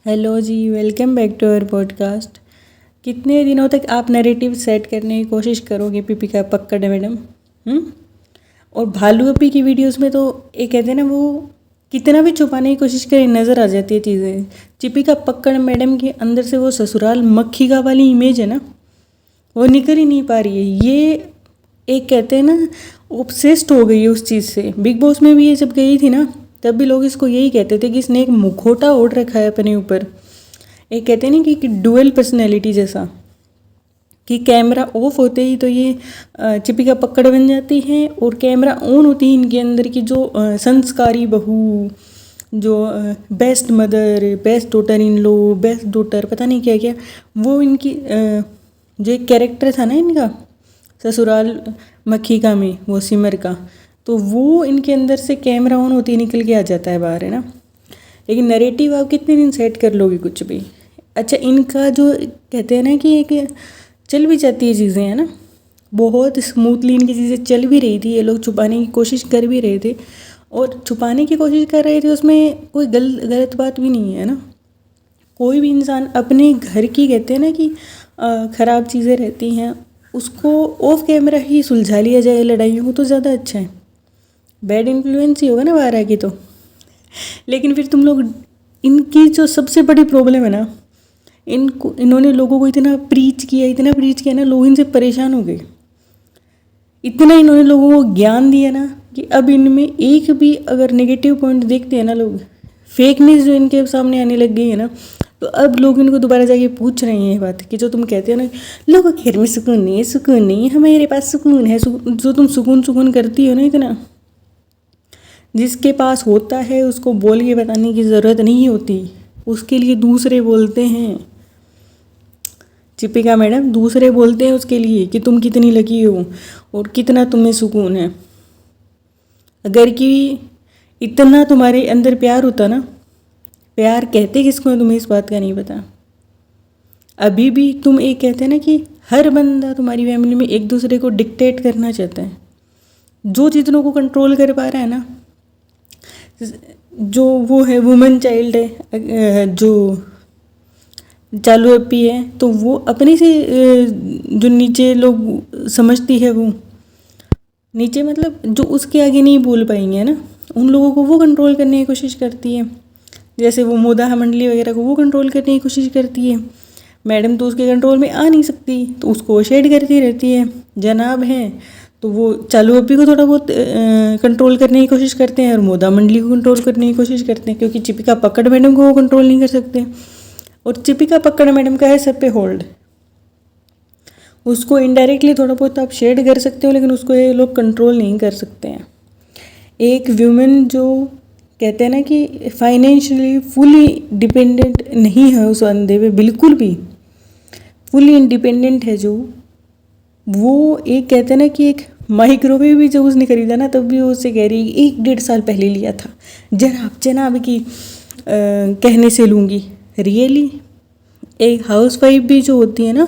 Hello जी, welcome back to our podcast. कितने दिनों तक आप नैरेटिव सेट करने की कोशिश करोगे पीपिका पक्कड़ मैडम? और भालू अपी की वीडियोस में तो ये कहते हैं ना, वो कितना भी छुपाने की कोशिश करे नज़र आ जाती है चीज़ें। दीपिका पक्कड़ मैडम के अंदर से वो ससुराल मक्खी का वाली इमेज है ना, वो निकल ही नहीं पा रही है। ये एक कहते हैं ना, ऑब्सेस्ड हो गई है उस चीज़ से। बिग बॉस में भी ये जब गई थी ना, तब भी लोग इसको यही कहते थे कि इसने एक मुखौटा ओढ़ रखा है अपने ऊपर। एक कहते हैं ना कि डुअल पर्सनैलिटी जैसा, कि कैमरा ऑफ होते ही तो ये चिपिका पकड़ बन जाती है, और कैमरा ऑन होती है इनके अंदर की जो संस्कारी बहू, जो best mother, best daughter in low, best daughter, पता नहीं क्या क्या, वो इनकी जो एक कैरेक्टर था ना इनका ससुराल मक्खिका में, वो सिमर का, तो वो इनके अंदर से कैमरा ऑन होती निकल के आ जाता है बाहर, है ना। लेकिन नैरेटिव आप कितने दिन सेट कर लोगे कुछ भी। अच्छा, इनका जो कहते हैं ना कि एक चल भी जाती है चीज़ें, है ना, बहुत स्मूथली इनकी चीज़ें चल भी रही थी। ये लोग छुपाने की कोशिश कर भी रहे थे, और छुपाने की कोशिश कर रहे थे उसमें कोई गलत बात भी नहीं है ना। कोई भी इंसान अपने घर की कहते हैं ना कि ख़राब चीज़ें रहती हैं, उसको ऑफ कैमरा ही सुलझा लिया जाए लड़ाइयों को, तो ज़्यादा अच्छा है। बैड इन्फ्लुएंस ही होगा ना बाहर आके तो। लेकिन फिर तुम लोग, इनकी जो सबसे बड़ी प्रॉब्लम है ना, इन्होंने लोगों को इतना प्रीच किया ना, लोग इनसे परेशान हो गए। इतना इन्होंने लोगों को ज्ञान दिया ना कि अब इनमें एक भी अगर नेगेटिव पॉइंट देखते हैं ना लोग, फेक न्यूज़ जो इनके सामने आने लग गई है ना, तो अब लोग इनको दोबारा जाके पूछ रहे हैं ये बात कि जो तुम कहते हो ना, लोगों के घर में सुकून नहीं है, सुकून नहीं है, हमारे पास सुकून है। जो तुम सुकून सुकून करती हो ना इतना, जिसके पास होता है उसको बोल के बताने की ज़रूरत नहीं होती, उसके लिए दूसरे बोलते हैं। चिपिका मैडम दूसरे बोलते हैं उसके लिए कि तुम कितनी लकी हो और कितना तुम्हें सुकून है। अगर कि इतना तुम्हारे अंदर प्यार होता ना, प्यार कहते किसको है तुम्हें इस बात का नहीं पता। अभी भी तुम एक कहते हैं ना कि हर बंदा तुम्हारी फैमिली में एक दूसरे को डिक्टेट करना चाहता है। जो जितनों को कंट्रोल कर पा रहा है ना, जो वो है वुमेन चाइल्ड है, जो चालू अपी है, तो वो अपने से जो नीचे लोग समझती है, वो नीचे मतलब जो उसके आगे नहीं बोल पाएंगे, है ना, उन लोगों को वो कंट्रोल करने की कोशिश करती है। जैसे वो मोदा मंडली वगैरह को वो कंट्रोल करने की कोशिश करती है। मैडम तो उसके कंट्रोल में आ नहीं सकती, तो उसको शेड करती रहती है। जनाब हैं तो वो चालू अपी को थोड़ा बहुत कंट्रोल करने की कोशिश करते हैं, और मोदा मंडली को कंट्रोल करने की कोशिश करते हैं, क्योंकि चिपिका पकड़ मैडम को वो कंट्रोल नहीं कर सकते। और चिपिका पकड़ मैडम का है सब पे होल्ड। उसको इनडायरेक्टली थोड़ा बहुत आप शेड कर सकते हो, लेकिन उसको ये लोग कंट्रोल नहीं कर सकते हैं। एक व्यूमेन जो कहते हैं ना कि फाइनेंशियली फुली डिपेंडेंट नहीं है उस अंधे पे, बिल्कुल भी फुली इंडिपेंडेंट है, जो वो एक कहते हैं ना कि एक माइक्रोवेव भी जब उसने खरीदा ना, तब भी वो उससे कह रही है 1-1.5 साल पहले लिया था, जनाब की कहने से लूँगी। रियली एक हाउसवाइफ भी जो होती है ना,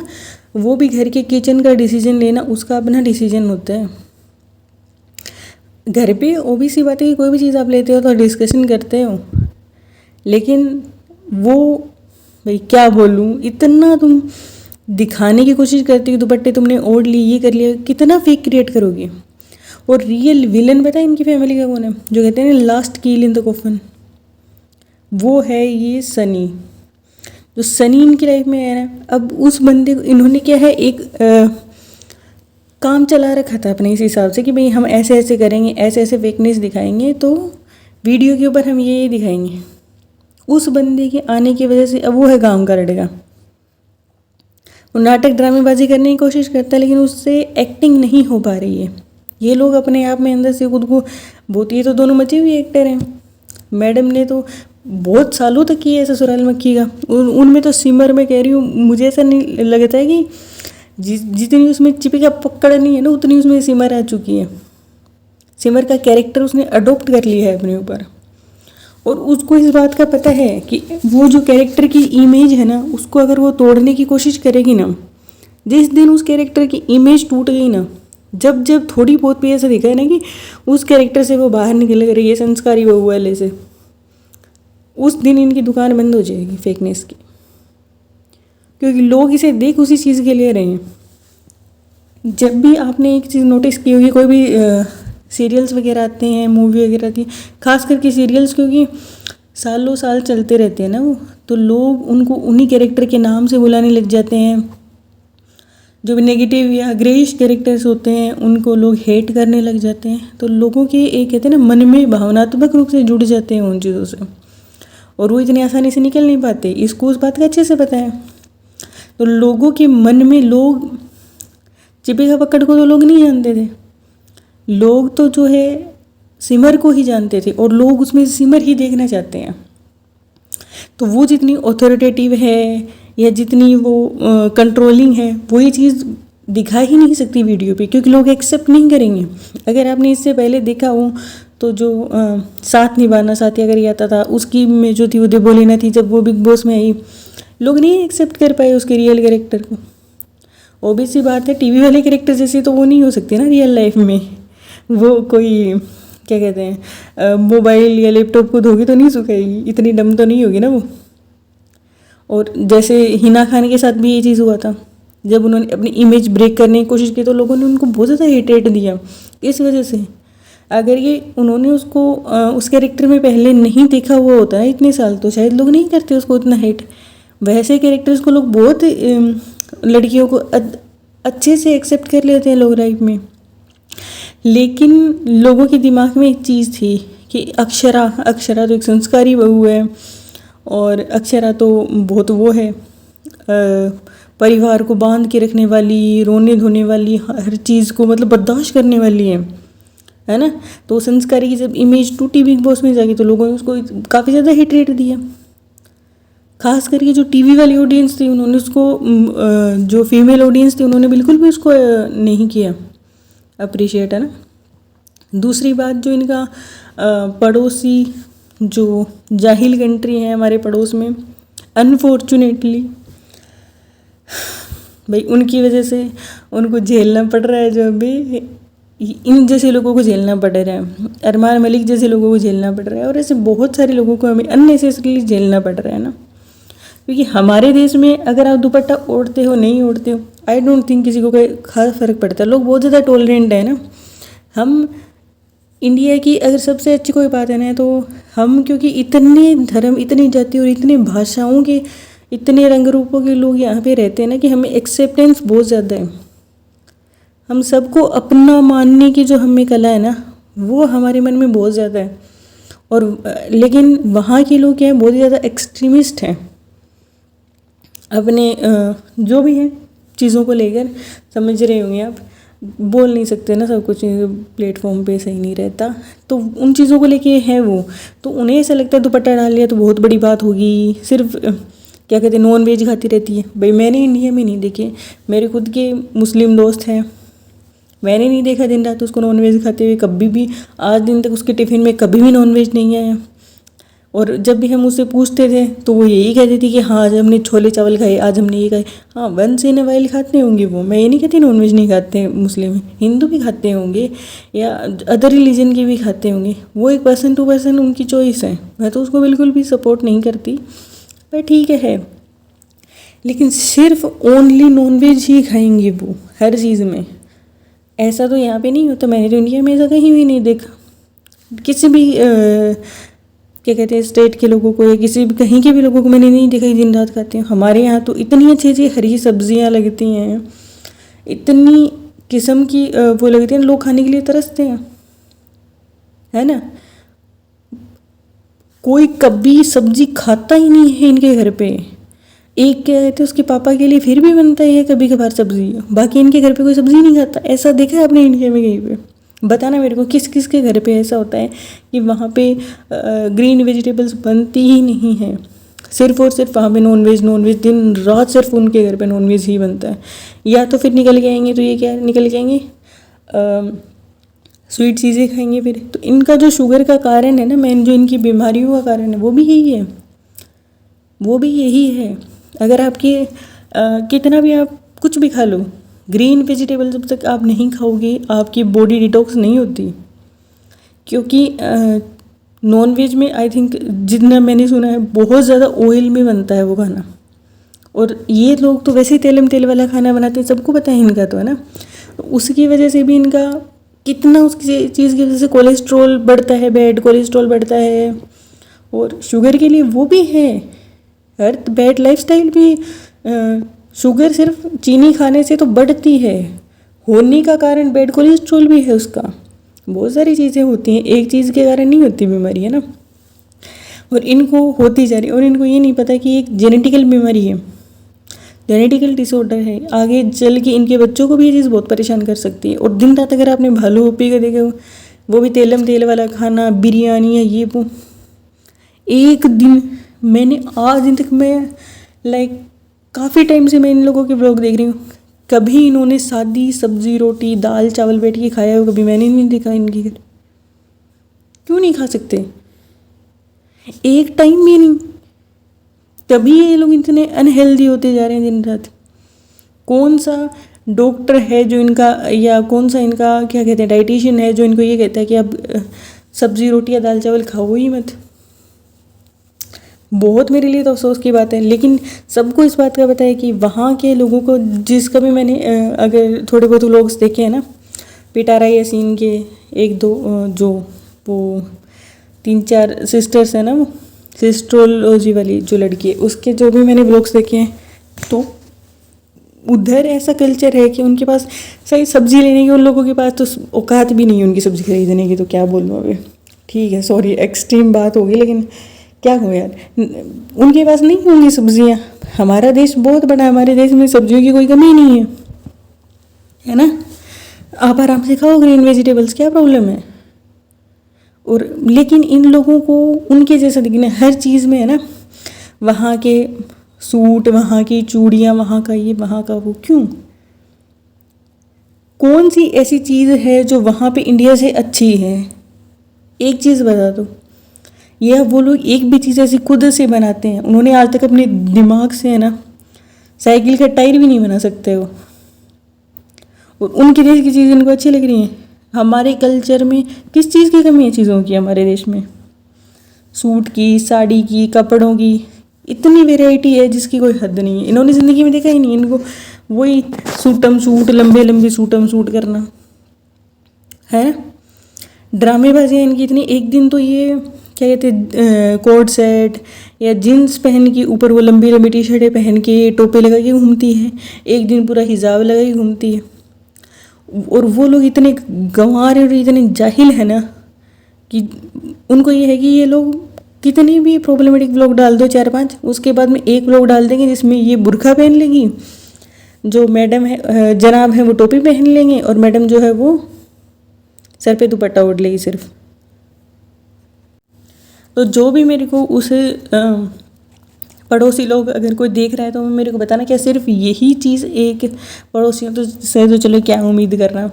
वो भी घर के किचन का डिसीजन लेना उसका अपना डिसीजन होता है। घर पे ओबीसी बात है कि कोई भी चीज़ आप लेते हो तो डिस्कशन करते हो, लेकिन वो भाई क्या बोलूँ, इतना तुम दिखाने की कोशिश करती हो, दुपट्टे तुमने ओढ़ ली, ये कर लिया, कितना फेक क्रिएट करोगे। और रियल विलन पता है इनकी फैमिली का कौन है, जो कहते हैं ना लास्ट कील इन द कॉफन, वो है ये सनी। जो सनी इनकी लाइफ में है ना, अब उस बंदे को इन्होंने क्या है, एक काम चला रखा था अपने इस हिसाब से कि भाई हम ऐसे ऐसे करेंगे, ऐसे ऐसे फेकनेस दिखाएंगे, तो वीडियो के ऊपर हम ये दिखाएंगे। उस बंदे के आने की वजह से अब वो है गाँव का लड़का। वो नाटक ड्रामेबाजी करने की कोशिश करता है, लेकिन उससे एक्टिंग नहीं हो पा रही है। ये लोग अपने आप में अंदर से खुद को बहुत, ये तो दोनों मचे हुए एक्टर हैं। मैडम ने तो बहुत सालों तक किया है ससुराल मक्खी का। उनमें तो सिमर में कह रही हूँ, मुझे ऐसा नहीं लगता है कि जितनी उसमें चिपिका पकड़ नहीं है ना, उतनी उसमें सिमर आ चुकी है। सिमर का कैरेक्टर उसने अडोप्ट कर लिया है अपने ऊपर, और उसको इस बात का पता है कि वो जो कैरेक्टर की इमेज है ना, उसको अगर वो तोड़ने की कोशिश करेगी ना, जिस दिन उस कैरेक्टर की इमेज टूट गई ना, जब जब थोड़ी बहुत भी ऐसा दिखा है ना कि उस कैरेक्टर से वो बाहर निकल रही है संस्कारी बहू वाले से, उस दिन इनकी दुकान बंद हो जाएगी फेकनेस की, क्योंकि लोग इसे देख उसी चीज़ के लिए रहे हैं। जब भी आपने एक चीज़ नोटिस की होगी, कोई भी सीरियल्स वगैरह आते हैं, मूवी वगैरह आती है, खास करके सीरियल्स, क्योंकि सालों साल चलते रहते हैं ना वो, तो लोग उनको उन्हीं कैरेक्टर के नाम से बुलाने लग जाते हैं। जो भी नेगेटिव या ग्रेइश कैरेक्टर्स होते हैं उनको लोग हेट करने लग जाते हैं। तो लोगों के एक कहते हैं ना, मन में भावनात्मक रूप से जुड़ जाते हैं उन चीज़ों से, और वो इतनी आसानी से निकल नहीं पाते। इसको उस बात का अच्छे से पता है। तो लोगों के मन में, लोग दीपिका पक्कड़ को तो लोग नहीं जानते थे, लोग तो जो है सिमर को ही जानते थे, और लोग उसमें सिमर ही देखना चाहते हैं। तो वो जितनी ऑथोरिटेटिव है या जितनी वो कंट्रोलिंग है, वही चीज़ दिखा ही नहीं सकती वीडियो पे, क्योंकि लोग एक्सेप्ट नहीं करेंगे। अगर आपने इससे पहले देखा हो तो जो साथ निभाना साथी अगर ये आता था, उसकी में जो थी वो देवोलीना थी, जब वो बिग बॉस में आई, लोग नहीं एक्सेप्ट कर पाए उसके रियल कैरेक्टर को। ऑब्वियस सी बात है, टीवी वाले कैरेक्टर जैसे तो वो नहीं हो सकती ना रियल लाइफ में। वो कोई क्या कहते हैं, मोबाइल या लैपटॉप को धोगी तो नहीं सुखाएगी, इतनी डम तो नहीं होगी ना वो। और जैसे हिना खान के साथ भी ये चीज़ हुआ था, जब उन्होंने अपनी इमेज ब्रेक करने की कोशिश की तो लोगों ने उनको बहुत ज़्यादा हेट दिया इस वजह से। अगर ये उन्होंने उसको उस कैरेक्टर में पहले नहीं देखा हुआ होता है इतने साल, तो शायद लोग नहीं करते उसको इतना हेट। वैसे कैरेक्टर्स को लोग बहुत, लड़कियों को अच्छे से एक्सेप्ट कर लेते हैं लोग लाइफ में। लेकिन लोगों के दिमाग में एक चीज़ थी कि अक्षरा तो एक संस्कारी बहू है, और अक्षरा तो बहुत वो है, परिवार को बांध के रखने वाली, रोने धोने वाली, हर चीज़ को मतलब बर्दाश्त करने वाली है ना। तो संस्कारी की जब इमेज टूटी बिग बॉस में जाके, तो लोगों ने उसको काफ़ी ज़्यादा हिट रेट दिया। खास करके जो टीवी वाली ऑडियंस थी, उन्होंने उसको, जो फीमेल ऑडियंस थी, उन्होंने बिल्कुल भी उसको नहीं किया अप्रिशिएट, है ना। दूसरी बात, जो इनका पड़ोसी, जो जाहिल कंट्री है हमारे पड़ोस में, अनफॉर्चुनेटली भाई उनकी वजह से उनको झेलना पड़ रहा है, जो अभी इन जैसे लोगों को झेलना पड़ रहा है, अरमान मलिक जैसे लोगों को झेलना पड़ रहा है, और ऐसे बहुत सारे लोगों को हमें अननेसेसरीली झेलना पड़ रहा है ना। क्योंकि हमारे देश में अगर आप दुपट्टा ओढ़ते हो नहीं ओढ़ते हो, आई डोंट थिंक किसी को कोई खास फ़र्क पड़ता है। लोग बहुत ज़्यादा टॉलरेंट है ना। हम इंडिया की अगर सबसे अच्छी कोई बात है ना, तो हम, क्योंकि इतने धर्म, इतनी जाति और इतने भाषाओं के, इतने रंग रूपों के लोग यहाँ पे रहते हैं ना, कि हमें एक्सेप्टेंस बहुत ज़्यादा है। हम सबको अपना मानने की जो हमें कला है ना, वो हमारे मन में बहुत ज़्यादा है। और लेकिन वहाँ के लोग क्या है, बहुत ज़्यादा एक्सट्रीमिस्ट हैं अपने जो भी हैं चीज़ों को लेकर। समझ रहे होंगे आप, बोल नहीं सकते ना सब कुछ प्लेटफॉर्म पे, सही नहीं रहता, तो उन चीज़ों को लेके है वो। तो उन्हें ऐसा लगता है दुपट्टा डाल लिया तो बहुत बड़ी बात होगी, सिर्फ क्या कहते हैं, नॉन वेज खाती रहती है। भाई मैंने इंडिया में नहीं देखे, मेरे खुद के मुस्लिम दोस्त हैं, मैंने नहीं देखा दिन रात उसको नॉन वेज खाते हुए कभी भी। आज दिन तक उसके टिफ़िन में कभी भी नॉन वेज नहीं आया। और जब भी हम उससे पूछते थे तो वो यही कहती थी कि हाँ आज हमने छोले चावल खाए, आज हमने ये खाए। हाँ, वंस इन अ वाइल खाते होंगे वो, मैं ये नहीं कहती नॉन वेज नहीं खाते हैं मुस्लिम, हिंदू भी खाते होंगे या अदर रिलीजन के भी खाते होंगे। वो एक पर्सन टू पर्सन उनकी चॉइस है, मैं तो उसको बिल्कुल भी सपोर्ट नहीं करती, पर ठीक है। लेकिन सिर्फ ओनली नॉन वेज ही खाएंगे वो हर चीज़ में, ऐसा तो यहाँ पे नहीं होता। मैंने तो इंडिया में ऐसा कहीं भी नहीं देखा, किसी भी क्या कहते हैं स्टेट के लोगों को या किसी भी कहीं के भी लोगों को मैंने नहीं देखा कि दिन रात खाते हैं। हमारे यहाँ तो इतनी अच्छी अच्छी हरी सब्जियाँ लगती हैं, इतनी किस्म की वो लगती हैं, लोग खाने के लिए तरसते हैं, है ना। कोई कभी सब्जी खाता ही नहीं है इनके घर पे। एक क्या कहते हैं उसके पापा के लिए फिर भी बनता है कभी कभार सब्जी, बाकी इनके घर पे कोई सब्जी नहीं खाता। ऐसा देखा है आपने इंडिया में कहीं पे? बताना मेरे को, किस किस के घर पे ऐसा होता है कि वहाँ पे ग्रीन वेजिटेबल्स बनती ही नहीं है, सिर्फ और सिर्फ वहाँ पे नॉनवेज दिन रात सिर्फ उनके घर पे नॉनवेज ही बनता है। या तो फिर निकल के आएंगे तो ये क्या निकल के आएंगे, स्वीट चीज़ें खाएंगे फिर। तो इनका जो शुगर का कारण है ना, मेन जो इनकी बीमारियों का कारण है वो भी यही है, वो भी यही है। अगर आपके कितना भी आप कुछ भी खा लो, ग्रीन वेजिटेबल जब तक आप नहीं खाओगे आपकी बॉडी डिटॉक्स नहीं होती। क्योंकि नॉन वेज में आई थिंक जितना मैंने सुना है बहुत ज़्यादा ऑयल में बनता है वो खाना, और ये लोग तो वैसे ही तेल वाला खाना बनाते हैं, सबको पता है इनका तो, है ना। तो उसकी वजह से भी इनका कितना उसकी चीज़ की वजह से कोलेस्ट्रॉल बढ़ता है, बैड कोलेस्ट्रॉल बढ़ता है, और शुगर के लिए वो भी है। हर बैड लाइफस्टाइल भी शुगर सिर्फ चीनी खाने से तो बढ़ती है, होने का कारण बैड कोलेस्ट्रॉल भी है उसका। बहुत सारी चीज़ें होती हैं, एक चीज़ के कारण नहीं होती बीमारी, है ना। और इनको होती जा रही है, और इनको ये नहीं पता कि एक जेनेटिकल बीमारी है, जेनेटिकल डिसऑर्डर है। आगे चल के इनके बच्चों को भी ये चीज़ बहुत परेशान कर सकती है। और दिन रात अगर आपने भालू पप्पी को देखे हो, वो भी तेल वाला खाना, बिरयानी या ये वो। एक दिन मैंने आज दिन तक मैं काफ़ी टाइम से मैं इन लोगों के ब्लॉग देख रही हूँ, कभी इन्होंने सादी सब्जी रोटी दाल चावल बैठ के खाया हो कभी मैंने नहीं देखा इनके घर। क्यों नहीं खा सकते? एक टाइम भी नहीं, तभी ये लोग इतने अनहेल्दी होते जा रहे हैं दिन रात। कौन सा डॉक्टर है जो इनका, या कौन सा इनका क्या कहते हैं डाइटिशियन है जो इनको ये कहता है कि अब सब्जी रोटी या दाल चावल खाओ ही मत। बहुत मेरे लिए तो अफसोस की बात है, लेकिन सबको इस बात का पता है कि वहाँ के लोगों को, जिसका भी मैंने अगर थोड़े बहुत व्लॉग्स देखे हैं ना, पिटारा यासीन के एक दो जो वो 3-4 सिस्टर्स हैं ना, वो सिस्ट्रोलॉजी वाली जो लड़की है, उसके जो भी मैंने व्लॉग्स देखे हैं, तो उधर ऐसा कल्चर है कि उनके पास सही सब्जी लेने की, उन लोगों के पास तो औकात भी नहीं है उनकी सब्ज़ी खरीदने की। तो क्या बोलूँ अभी, ठीक है सॉरी एक्सट्रीम बात होगी, लेकिन क्या हो यार, उनके पास नहीं होंगी सब्जियां। हमारा देश बहुत बड़ा है, हमारे देश में सब्जियों की कोई कमी नहीं है ना। आप आराम से खाओ ग्रीन वेजिटेबल्स, क्या प्रॉब्लम है। और लेकिन इन लोगों को उनके जैसा दिखना हर चीज़ में, है ना। वहाँ के सूट, वहाँ की चूड़ियाँ, वहाँ का ये, वहाँ का वो, क्यों? कौन सी ऐसी चीज़ है जो वहाँ पे इंडिया से अच्छी है? एक चीज़ बता दो। यह वो लोग एक भी चीज़ ऐसी खुद से बनाते हैं, उन्होंने आज तक अपने दिमाग से, है ना, साइकिल का टायर भी नहीं बना सकते हो। और उनके देश की चीज़ें इनको अच्छी लग रही हैं। हमारे कल्चर में किस चीज़ की कमी है चीज़ों की हमारे देश में? सूट की, साड़ी की, कपड़ों की इतनी वेराइटी है जिसकी कोई हद नहीं है। इन्होंने ज़िंदगी में देखा ही नहीं, इनको वही सूटम सूट, लंबे लंबे सूटम सूट करना है। ड्रामेबाजियाँ इनकी इतनी, एक दिन तो ये क्या कहते हैं कोट सेट या जीन्स पहन के ऊपर वो लंबी लंबी टी शर्टें पहन के टोपे लगा के घूमती है, एक दिन पूरा हिजाब लगा के घूमती है। और वो लोग इतने गंवार और इतने जाहिल है ना कि उनको ये है कि ये लोग कितनी भी प्रॉब्लमेटिक व्लॉग डाल दो 4-5, उसके बाद में एक व्लॉग डाल देंगे जिसमें ये बुर्का पहन लेंगी, जो मैडम है जनाब है वो टोपी पहन लेंगे, और मैडम जो है वो सर पे दुपट्टा ओढ़ लेगी सिर्फ। तो जो भी मेरे को उस पड़ोसी लोग अगर कोई देख रहा है तो मेरे को बताना, क्या सिर्फ यही चीज़ एक पड़ोसियों तो से तो चलो क्या उम्मीद करना।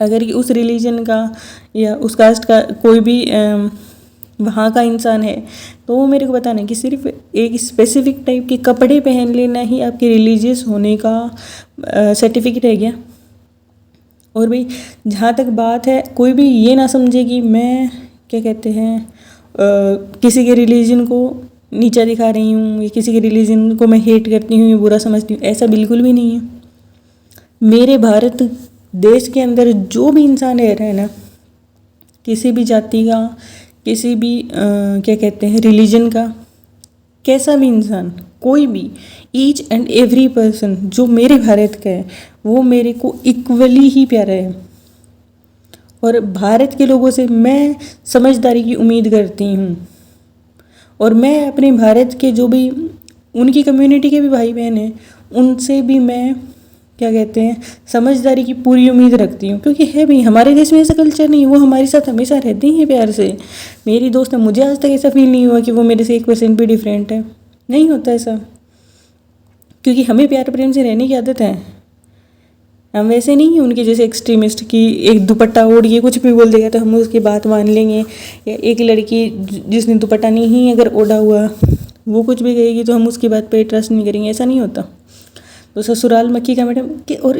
अगर ये उस रिलीजन का या उस कास्ट का कोई भी वहाँ का इंसान है तो वो मेरे को बताना कि सिर्फ एक स्पेसिफिक टाइप के कपड़े पहन लेना ही आपके रिलीजियस होने का सर्टिफिकेट है क्या? और भाई जहाँ तक बात है, कोई भी ये ना समझे कि मैं क्या कहते हैं किसी के रिलीजन को नीचा दिखा रही हूँ या किसी के रिलीजन को मैं हेट करती हूँ या बुरा समझती हूँ, ऐसा बिल्कुल भी नहीं है। मेरे भारत देश के अंदर जो भी इंसान रह रहा है ना, किसी भी जाति का, किसी भी क्या कहते हैं रिलीजन का, कैसा भी इंसान, कोई भी, ईच एंड एवरी पर्सन जो मेरे भारत का है वो मेरे को इक्वली ही प्यारा है। और भारत के लोगों से मैं समझदारी की उम्मीद करती हूँ, और मैं अपने भारत के जो भी उनकी कम्युनिटी के भी भाई बहन हैं उनसे भी मैं क्या कहते हैं समझदारी की पूरी उम्मीद रखती हूँ। क्योंकि है भी हमारे देश में ऐसा कल्चर नहीं है, वो हमारे साथ हमेशा रहती हैं प्यार से। मेरी दोस्त है, मुझे आज तक ऐसा फील नहीं हुआ कि वो मेरे से 1% भी डिफरेंट है, नहीं होता ऐसा, क्योंकि हमें प्यार प्रेम से रहने की आदत है। हम वैसे नहीं हैं उनके जैसे एक्सट्रीमिस्ट कि एक दुपट्टा ओढ़ के कुछ भी बोल देगा तो हम उसकी बात मान लेंगे, या एक लड़की जिसने दुपट्टा नहीं अगर ओढ़ा हुआ वो कुछ भी कहेगी तो हम उसकी बात पे ट्रस्ट नहीं करेंगे, ऐसा नहीं होता। तो ससुराल मक्खी का मैडम के, और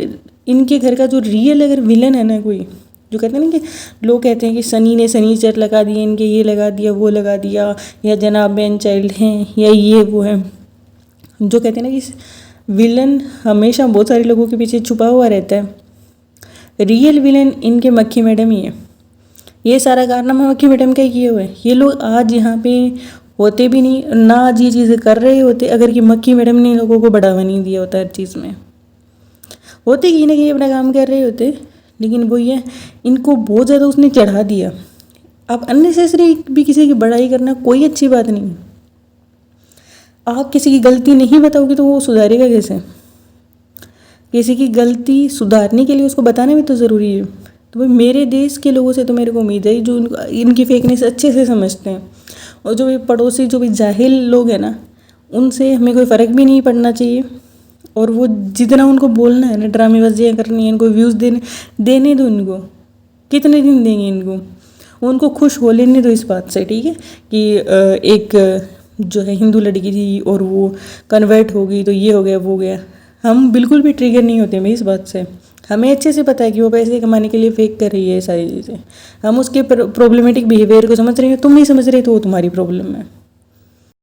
इनके घर का जो रियल अगर विलन है ना कोई, जो कहते हैं ना कि लोग कहते हैं कि सनी ने सनीचर लगा दिए, इनके ये लगा दिया, वो लगा दिया, या जनाब मैन चाइल्ड हैं, या ये वो है। जो कहते हैं ना कि विलन हमेशा बहुत सारे लोगों के पीछे छुपा हुआ रहता है, रियल विलन इनके मक्खी मैडम ही है। ये सारा कारनामा मक्खी मैडम का ही किए हुए हैं। ये लोग आज यहाँ पे होते भी नहीं, ना आज ये चीज़ें कर रहे होते अगर कि मक्खी मैडम ने लोगों को बढ़ावा नहीं दिया होता हर चीज़ में। होते कहीं ना कहीं अपना काम कर रहे होते, लेकिन वो ये इनको बहुत ज़्यादा उसने चढ़ा दिया। अब अननेसेसरी भी किसी की बड़ाई करना कोई अच्छी बात नहीं। आप किसी की गलती नहीं बताओगे तो वो सुधारेगा कैसे? किसी की गलती सुधारने के लिए उसको बताना भी तो ज़रूरी है। तो भाई मेरे देश के लोगों से तो मेरे को उम्मीद है जो इनकी फेकनेस अच्छे से समझते हैं, और जो भी पड़ोसी जो भी जाहिल लोग हैं ना, उनसे हमें कोई फ़र्क भी नहीं पड़ना चाहिए। और वो जितना उनको बोलना है ना, ड्रामेबाजियाँ करनी है, इनको व्यूज़ देने दो। इनको कितने दिन देंगे इनको? उनको खुश हो लेने दो इस बात से, ठीक है, कि एक जो है हिंदू लड़की थी और वो कन्वर्ट हो गई तो ये हो गया वो गया। हम बिल्कुल भी ट्रिगर नहीं होते भाई इस बात से। हमें अच्छे से पता है कि वो पैसे कमाने के लिए फेक कर रही है सारी चीज़ें। हम उसके प्रॉब्लमेटिक बिहेवियर को समझ रहे हैं, तुम नहीं समझ रहे तो वो तुम्हारी प्रॉब्लम है।